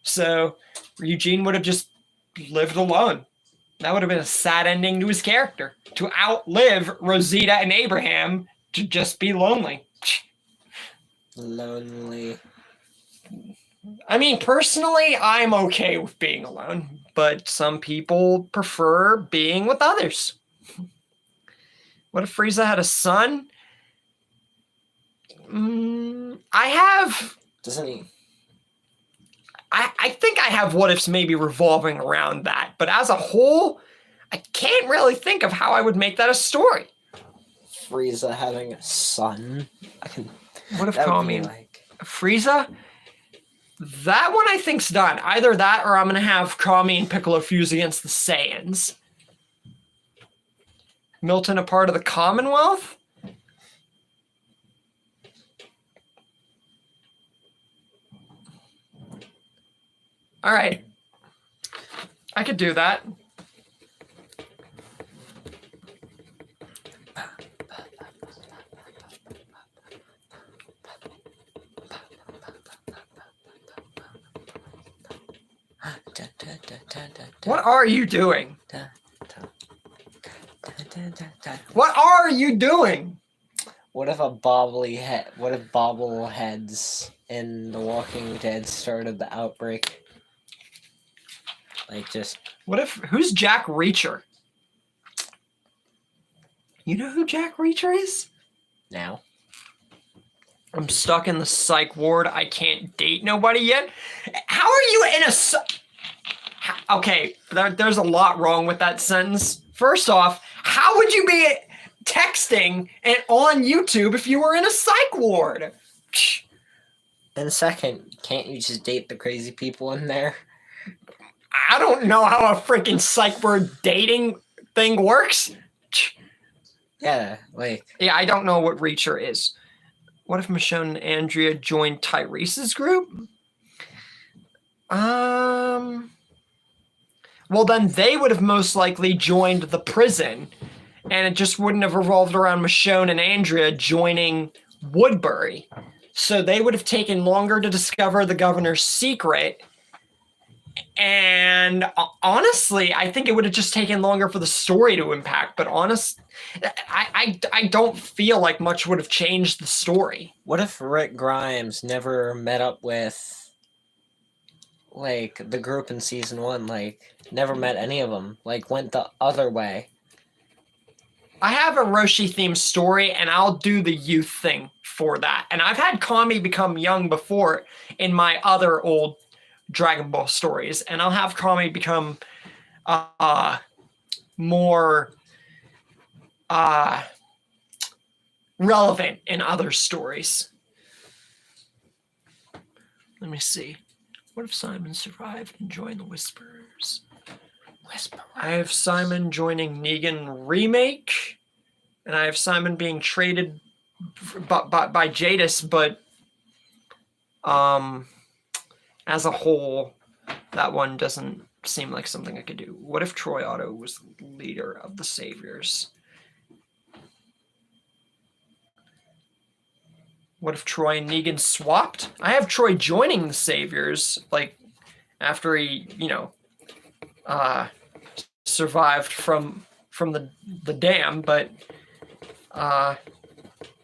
So Eugene would have just lived alone. That would have been a sad ending to his character. To outlive Rosita and Abraham, to just be lonely. Lonely. I mean, personally, I'm okay with being alone, but some people prefer being with others. What if Frieza had a son? Doesn't he? I think I have what ifs maybe revolving around that, but as a whole, I can't really think of how I would make that a story. Frieza having a son. What if That would Kami be like... Frieza? That one I think's done. Either that or I'm gonna have Kami and Piccolo fuse against the Saiyans. Milton a part of the Commonwealth? All right. I could do that. What are you doing? What are you doing? What if bobbleheads in The Walking Dead started the outbreak? Like just... Who's Jack Reacher? You know who Jack Reacher is? Now? I'm stuck in the psych ward. I can't date nobody yet. How are you in a... Okay, there's a lot wrong with that sentence. First off, how would you be texting and on YouTube if you were in a psych ward? And second, can't you just date the crazy people in there? I don't know how a freaking psych ward dating thing works. Yeah, like... Yeah, I don't know what Reacher is. What if Michonne and Andrea joined Tyrese's group? Well, then they would have most likely joined the prison, and it just wouldn't have revolved around Michonne and Andrea joining Woodbury. So they would have taken longer to discover the governor's secret. And honestly, I think it would have just taken longer for the story to impact. But I don't feel like much would have changed the story. What if Rick Grimes never met up with, like, the group in season 1? Like, never met any of them. Like, went the other way. I have a Roshi themed story, and I'll do the youth thing for that. And I've had Kami become young before in my other old Dragon Ball stories, and I'll have Kami become more relevant in other stories. Let me see. What if Simon survived and joined the Whisperers? I have Simon joining Negan Remake, and I have Simon being traded by Jadis, but as a whole, that one doesn't seem like something I could do. What if Troy Otto was the leader of the Saviors? What if Troy and Negan swapped? I have Troy joining the Saviors, like, after he, survived from the dam, but I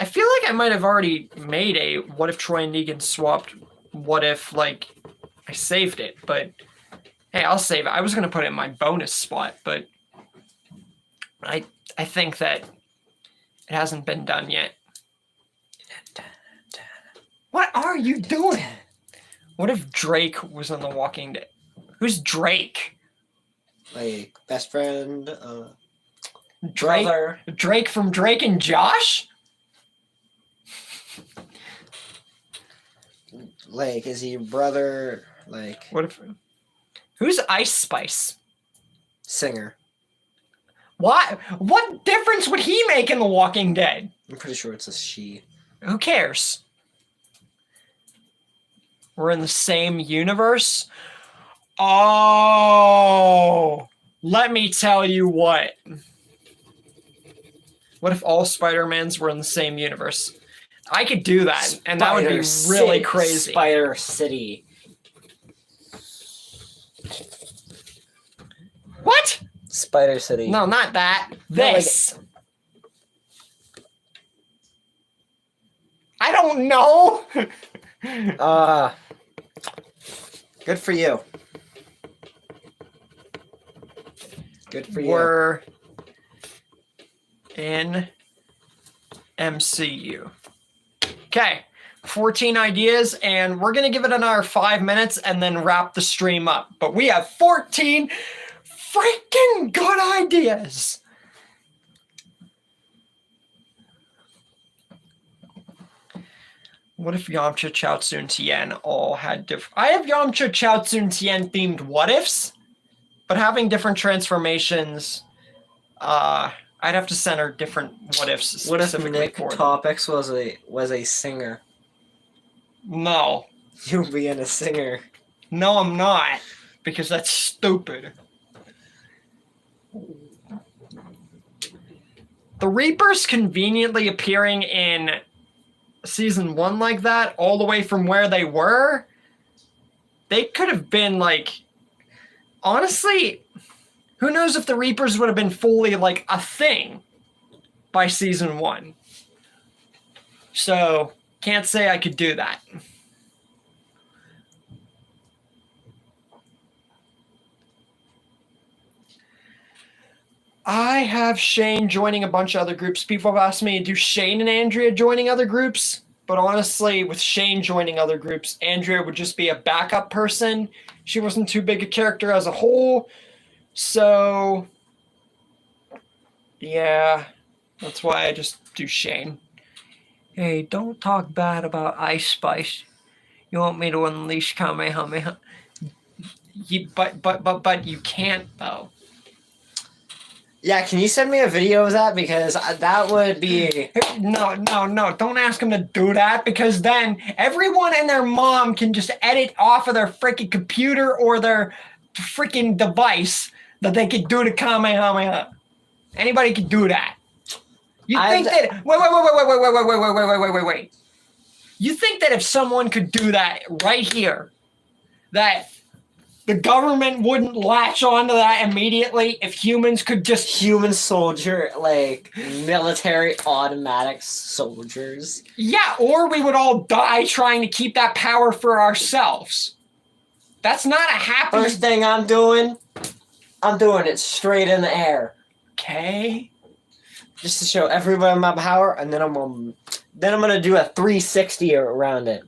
feel like I might have already made a what if Troy and Negan swapped. What if like I saved it, but hey, I'll save it. I was gonna put it in my bonus spot, but I think that it hasn't been done yet. What are you doing? What if Drake was on The Walking Dead? Who's Drake? Like best friend, Drake? brother. Drake from Drake and Josh? Like, is he your brother? Like, What if? Who's Ice Spice? singer. What? What difference would he make in The Walking Dead? I'm pretty sure it's a she. Who cares? We're in the same universe? Oh, let me tell you what. What if all Spider-Mans were in the same universe? I could do that, and that would be really crazy. Spider City. What? Spider City. No, not that. No, like- This. I don't know. Good for you. Good for you. We're in MCU. Okay, 14 ideas, and we're going to give it another 5 minutes and then wrap the stream up. But we have 14 freaking good ideas. What if Yamcha, Chaozu, and Tien all had different... I have Yamcha, Chaozu, and Tien themed what-ifs, but having different transformations, I'd have to center different what-ifs What if specifically Nick for them. Topics was a singer? No. You'll be in a singer. No, I'm not, because that's stupid. The Reapers conveniently appearing in season 1 like that, all the way from where they were, they could have been like, honestly, who knows if the Reapers would have been fully like a thing by season 1. So, can't say I could do that. I have Shane joining a bunch of other groups. People have asked me to do Shane and Andrea joining other groups, but honestly, with Shane joining other groups, Andrea would just be a backup person. She wasn't too big a character as a whole, so yeah, that's why I just do Shane. Hey, don't talk bad about Ice Spice. You want me to unleash Kamehameha? But you can't though. Yeah, can you send me a video of that? Because that would be... No, don't ask him to do that, because then everyone and their mom can just edit off of their freaking computer or their freaking device that they could do to Kamehameha. Anybody could do that. You think that... Wait. You think that if someone could do that right here, that the government wouldn't latch onto that immediately if humans could just... Human soldier, like, military automatic soldiers. Yeah, or we would all die trying to keep that power for ourselves. That's not a happy... First thing I'm doing it straight in the air. Okay. Just to show everybody my power, and then I'm gonna do a 360 around it.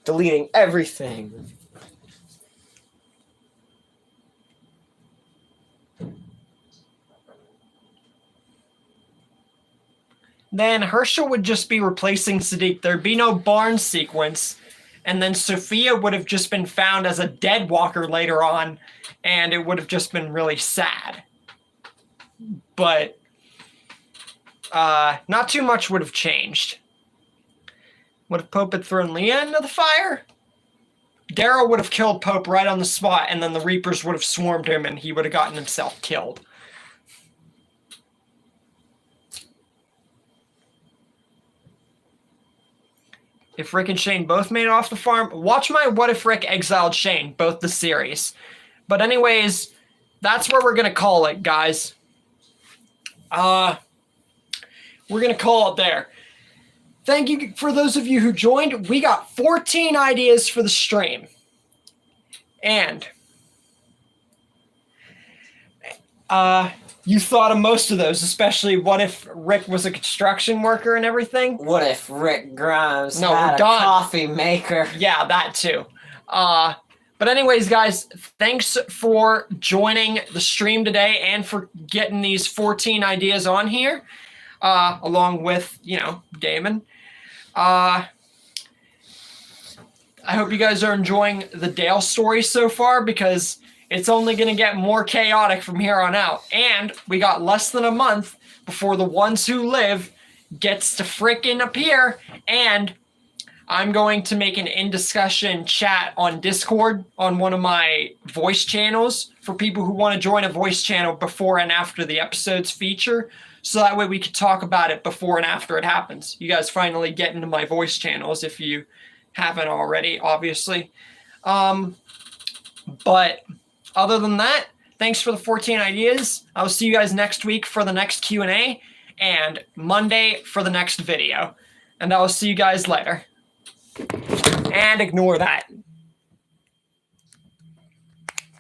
Deleting everything. Then Herschel would just be replacing Sadiq. There'd be no barn sequence. And then Sophia would have just been found as a dead walker later on. And it would have just been really sad. But not too much would have changed. What if Pope had thrown Leah into the fire? Daryl would have killed Pope right on the spot. And then the Reapers would have swarmed him and he would have gotten himself killed. If Rick and Shane both made it off the farm, watch my What If Rick Exiled Shane, both the series. But anyways, that's where we're gonna call it, guys. We're gonna call it there. Thank you for those of you who joined. We got 14 ideas for the stream. And you thought of most of those, especially what if Rick was a construction worker and everything? What if Rick Grimes No, had we're a done. coffee maker? Yeah, that too. But anyways, guys, thanks for joining the stream today and for getting these 14 ideas on here, along with, Damon. I hope you guys are enjoying the Dale story so far, because it's only going to get more chaotic from here on out. And we got less than a month before the Ones Who Live gets to frickin' appear. And I'm going to make an in-discussion chat on Discord on one of my voice channels for people who want to join a voice channel before and after the episodes feature. So that way we could talk about it before and after it happens. You guys finally get into my voice channels if you haven't already, obviously. But other than that, thanks for the 14 ideas. I'll see you guys next week for the next Q&A and Monday for the next video. And I will see you guys later. And ignore that.